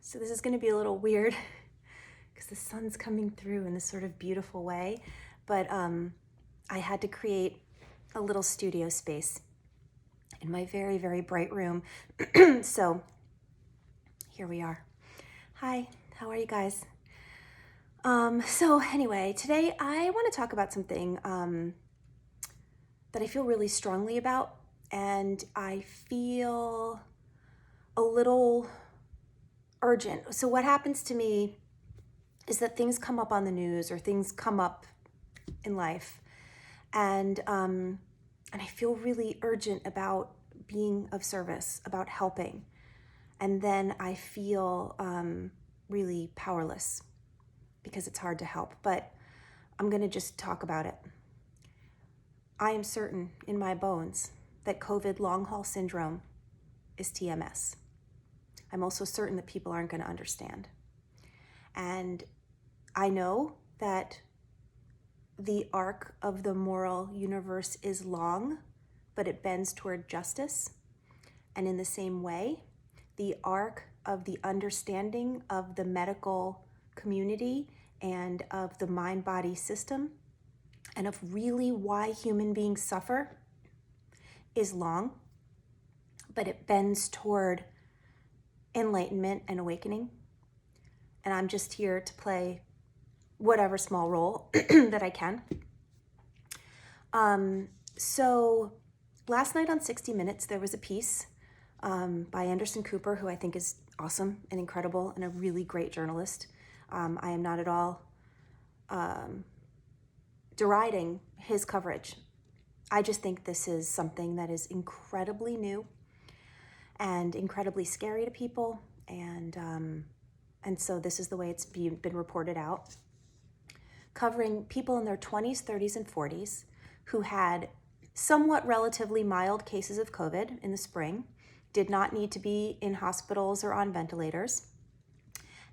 So this is going to be a little weird because the sun's coming through in this sort of beautiful way, but I had to create a little studio space in my very, very bright room. So here we are. Hi, how are you guys? So anyway, today I want to talk about something that I feel really strongly about, and I feel a little urgent. So what happens to me is that things come up on the news or things come up in life, and I feel really urgent about being of service, about helping, and then I feel really powerless because it's hard to help. But I'm going to just talk about it. I am certain in my bones that COVID long haul syndrome is TMS. I'm also certain that people aren't going to understand. And I know that the arc of the moral universe is long, but it bends toward justice. And in the same way, the arc of the understanding of the medical community and of the mind-body system and of really why human beings suffer is long, but it bends toward enlightenment and awakening. And I'm just here to play whatever small role that I can. So last night on 60 Minutes, there was a piece by Anderson Cooper, who I think is awesome and incredible and a really great journalist. I am not at all deriding his coverage. I just think this is something that is incredibly new and incredibly scary to people, and so this is the way it's been reported out, covering people in their 20s, 30s, and 40s who had somewhat relatively mild cases of COVID in the spring, did not need to be in hospitals or on ventilators,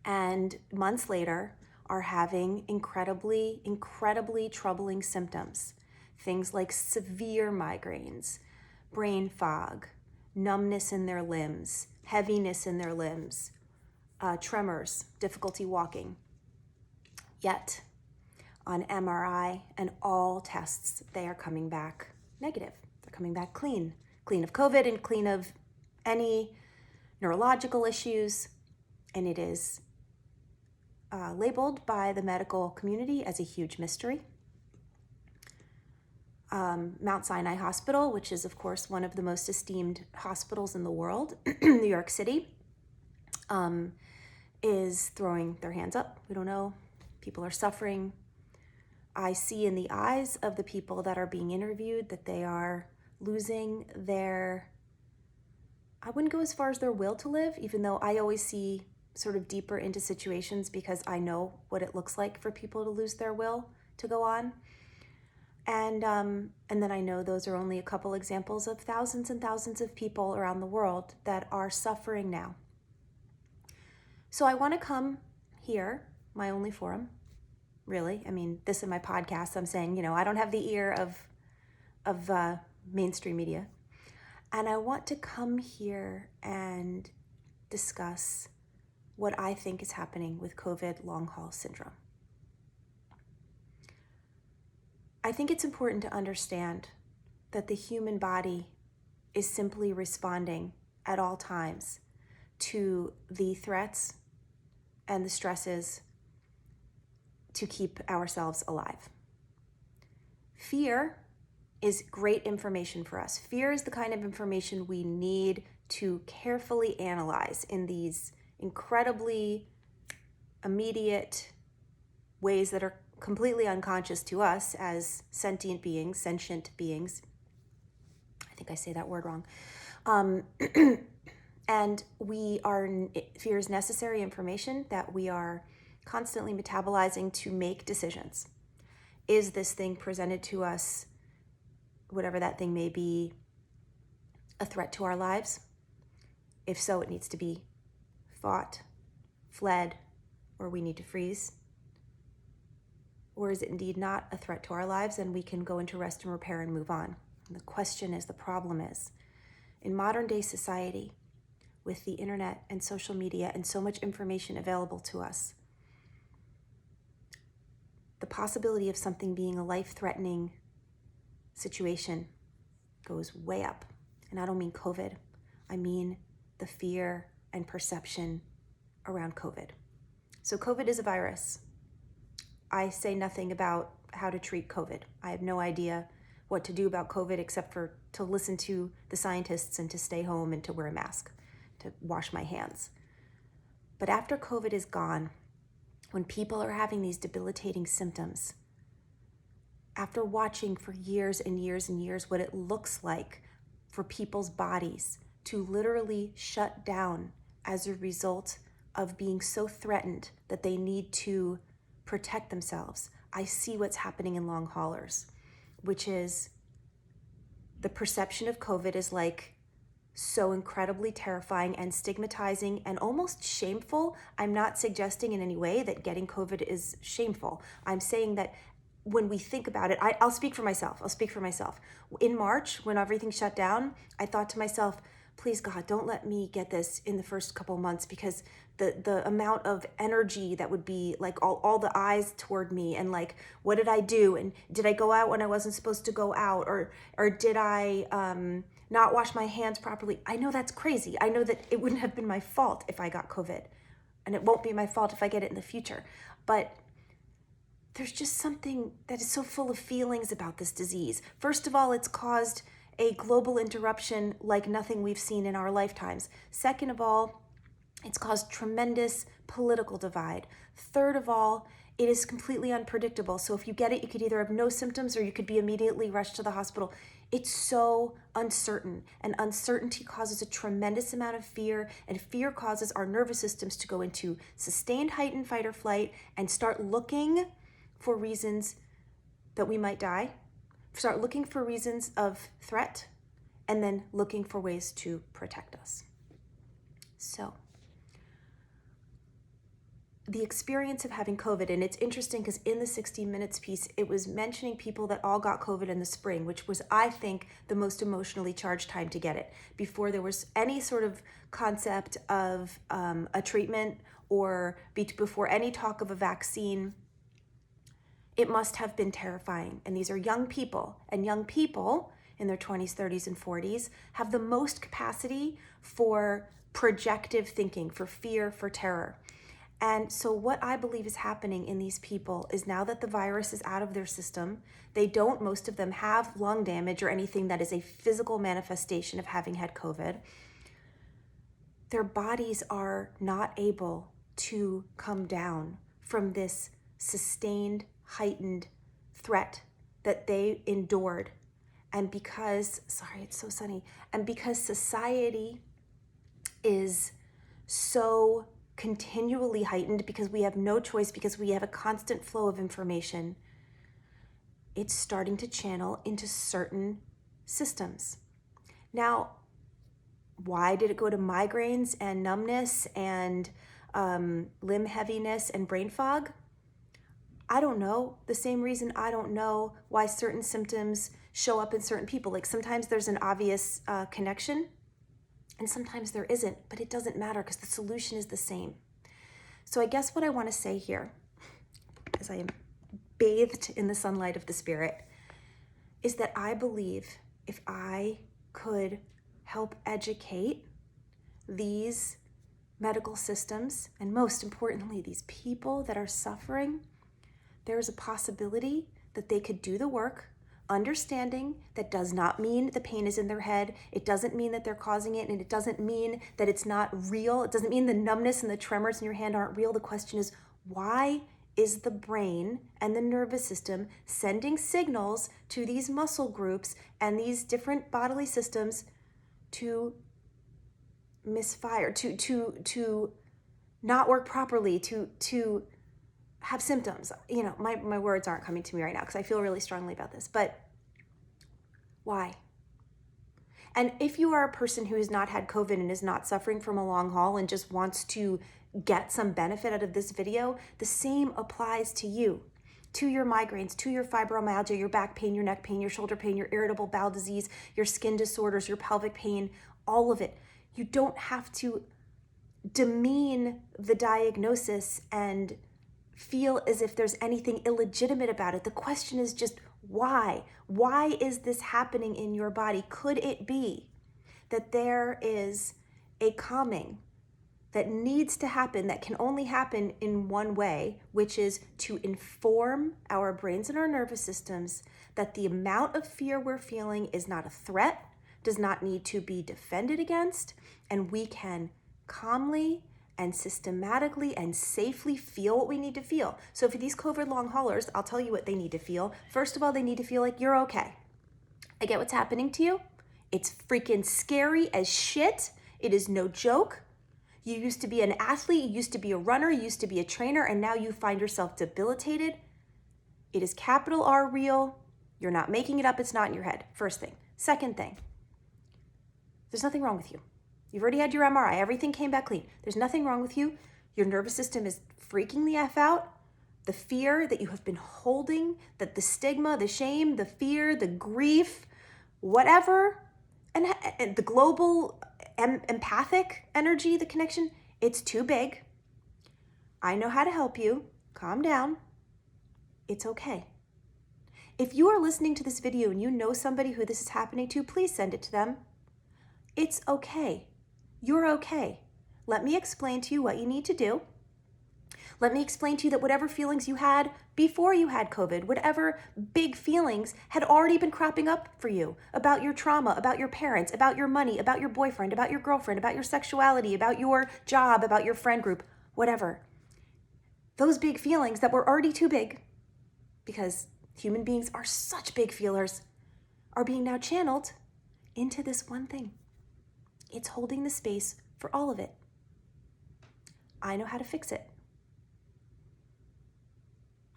and months later are having incredibly, incredibly troubling symptoms. Things like severe migraines, brain fog, numbness in their limbs, heaviness in their limbs, tremors, difficulty walking. Yet, on MRI and all tests, they are coming back negative. They're coming back clean of COVID and clean of any neurological issues, and it is labeled by the medical community as a huge mystery. Mount Sinai Hospital, which is of course one of the most esteemed hospitals in the world, New York City, is throwing their hands up. We don't know. People are suffering. I see in the eyes of the people that are being interviewed that they are losing their, I wouldn't go as far as their will to live, even though I always see sort of deeper into situations because I know what it looks like for people to lose their will to go on. And then I know those are only a couple examples of thousands and thousands of people around the world that are suffering now. So I want to come here, my only forum, really. I mean, this is my podcast. I'm saying, I don't have the ear of mainstream media. And I want to come here and discuss what I think is happening with COVID long haul syndrome. I think it's important to understand that the human body is simply responding at all times to the threats and the stresses to keep ourselves alive. Fear is great information for us. Fear is the kind of information we need to carefully analyze in these incredibly immediate ways that are completely unconscious to us as sentient beings. I think I say that word wrong. And fear is necessary information that we are constantly metabolizing to make decisions. Is this thing presented to us, whatever that thing may be, a threat to our lives? If so, it needs to be fought, fled, or we need to freeze. Or is it indeed not a threat to our lives and we can go into rest and repair and move on? And the problem is, in modern day society, with the internet and social media and so much information available to us, the possibility of something being a life-threatening situation goes way up. And I don't mean COVID. I mean the fear and perception around COVID. So COVID is a virus. I say nothing about how to treat COVID. I have no idea what to do about COVID except for to listen to the scientists and to stay home and to wear a mask, to wash my hands. But after COVID is gone, when people are having these debilitating symptoms, after watching for years and years and years what it looks like for people's bodies to literally shut down as a result of being so threatened that they need to protect themselves, I see what's happening in long haulers, which is the perception of COVID is like so incredibly terrifying and stigmatizing and almost shameful. I'm not suggesting in any way that getting COVID is shameful. I'm saying that when we think about it, I'll speak for myself. In March, when everything shut down, I thought to myself, please God, don't let me get this in the first couple of months, because the amount of energy that would be like all the eyes toward me, and like, what did I do? And did I go out when I wasn't supposed to go out? Or did I not wash my hands properly? I know that's crazy. I know that it wouldn't have been my fault if I got COVID, and it won't be my fault if I get it in the future. But there's just something that is so full of feelings about this disease. First of all, it's caused a global interruption like nothing we've seen in our lifetimes. Second of all, it's caused tremendous political divide. Third of all, it is completely unpredictable. So if you get it, you could either have no symptoms or you could be immediately rushed to the hospital. It's so uncertain, and uncertainty causes a tremendous amount of fear, and fear causes our nervous systems to go into sustained heightened fight or flight and start looking for reasons that we might die, start looking for reasons of threat, and then looking for ways to protect us. So the experience of having COVID, and it's interesting because in the 60 Minutes piece, it was mentioning people that all got COVID in the spring, which was, I think, the most emotionally charged time to get it, before there was any sort of concept of a treatment or before any talk of a vaccine. It must have been terrifying. And these are young people, and young people in their 20s, 30s, and 40s have the most capacity for projective thinking, for fear, for terror. And so what I believe is happening in these people is, now that the virus is out of their system, most of them have lung damage or anything that is a physical manifestation of having had COVID. Their bodies are not able to come down from this sustained, heightened threat that they endured. And because, it's so sunny, and because society is so continually heightened, because we have no choice, because we have a constant flow of information, it's starting to channel into certain systems. Now, why did it go to migraines and numbness and limb heaviness and brain fog? I don't know. The same reason I don't know why certain symptoms show up in certain people. Like, sometimes there's an obvious connection, and sometimes there isn't, but it doesn't matter because the solution is the same. So I guess what I want to say here, as I am bathed in the sunlight of the Spirit, is that I believe if I could help educate these medical systems, and most importantly, these people that are suffering, there is a possibility that they could do the work, understanding that does not mean the pain is in their head. It doesn't mean that they're causing it, and it doesn't mean that it's not real. It doesn't mean the numbness and the tremors in your hand aren't real. The question is, why is the brain and the nervous system sending signals to these muscle groups and these different bodily systems to misfire, to not work properly, to have symptoms? You know, my words aren't coming to me right now because I feel really strongly about this, but why? And if you are a person who has not had COVID and is not suffering from a long haul and just wants to get some benefit out of this video, the same applies to you, to your migraines, to your fibromyalgia, your back pain, your neck pain, your shoulder pain, your irritable bowel disease, your skin disorders, your pelvic pain, all of it. You don't have to demean the diagnosis and feel as if there's anything illegitimate about it. The question is just why? Why is this happening in your body? Could it be that there is a calming that needs to happen, that can only happen in one way, which is to inform our brains and our nervous systems that the amount of fear we're feeling is not a threat, does not need to be defended against, and we can calmly and systematically and safely feel what we need to feel. So for these COVID long haulers, I'll tell you what they need to feel. First of all, they need to feel like you're okay. I get what's happening to you. It's freaking scary as shit. It is no joke. You used to be an athlete, you used to be a runner, you used to be a trainer, and now you find yourself debilitated. It is capital R real. You're not making it up. It's not in your head. First thing. Second thing, there's nothing wrong with you. You've already had your MRI. Everything came back clean. There's nothing wrong with you. Your nervous system is freaking the F out. The fear that you have been holding, that the stigma, the shame, the fear, the grief, whatever, and the global empathic energy, the connection, it's too big. I know how to help you. Calm down. It's okay. If you are listening to this video and you know somebody who this is happening to, please send it to them. It's okay. You're okay. Let me explain to you what you need to do. Let me explain to you that whatever feelings you had before you had COVID, whatever big feelings had already been cropping up for you about your trauma, about your parents, about your money, about your boyfriend, about your girlfriend, about your sexuality, about your job, about your friend group, whatever. Those big feelings that were already too big, because human beings are such big feelers, are being now channeled into this one thing. It's holding the space for all of it. I know how to fix it.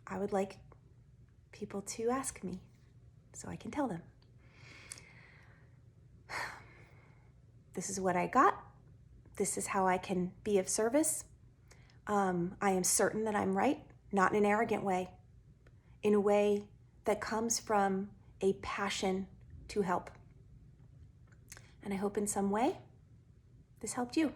I would like people to ask me so I can tell them. This is what I got. This is how I can be of service. I am certain that I'm right, not in an arrogant way, in a way that comes from a passion to help. And I hope in some way this helped you.